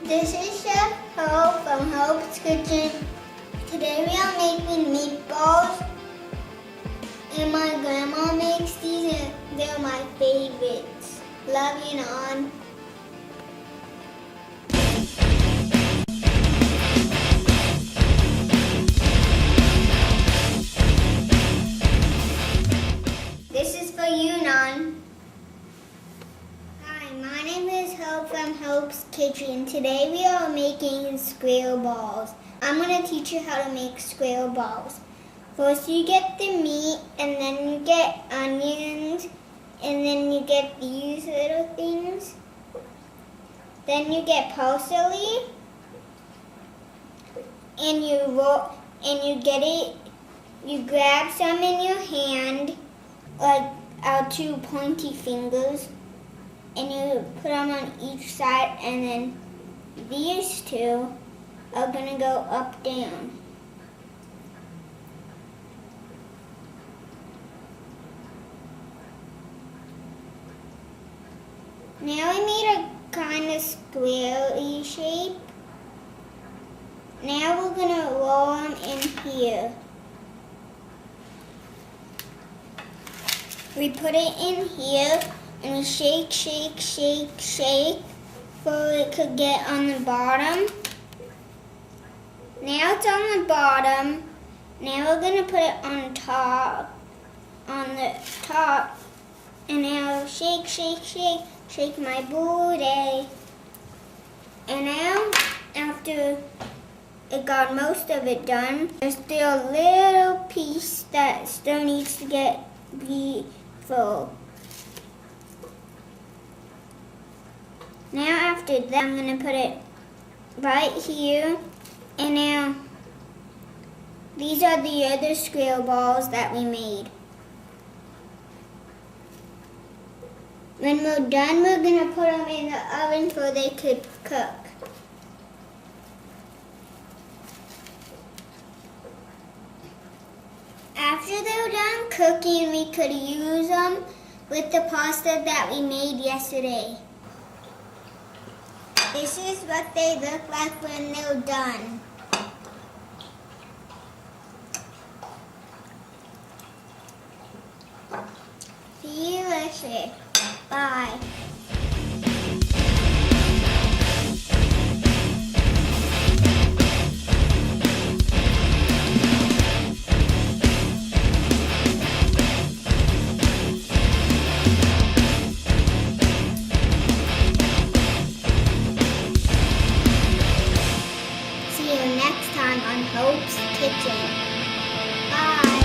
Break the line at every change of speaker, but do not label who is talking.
This is Chef Hope from Hope's Kitchen. Today we are making meatballs. And my grandma makes these and they're my favorites. Love you, Nan. This is for you, Nan. Hi, my name is Hope from Hope's Kitchen. Today we are making square balls. I'm going to teach you how to make square balls. First you get the meat, and then you get onions, and then you get these little things. Then you get parsley, and you get it. You grab some in your hand, like our two pointy fingers, and you put them on each side, and then these two are gonna go up, down. Now we made a kind of square-y shape. Now we're gonna roll them in here. We put it in here and we shake, shake, shake, shake so it could get on the bottom. Now it's on the bottom. Now we're gonna put it on the top, and now shake, shake, shake, shake my booty. And now, after it got most of it done, there's still a little piece that still needs to be full. Now after that, I'm gonna put it right here. And now, these are the other square balls that we made. When we're done, we're gonna put them in the oven so they could cook. After they're done cooking, we could use them with the pasta that we made yesterday. This is what they look like when they're done. Delicious. Bye. See you next time on Hope's Kitchen. Bye.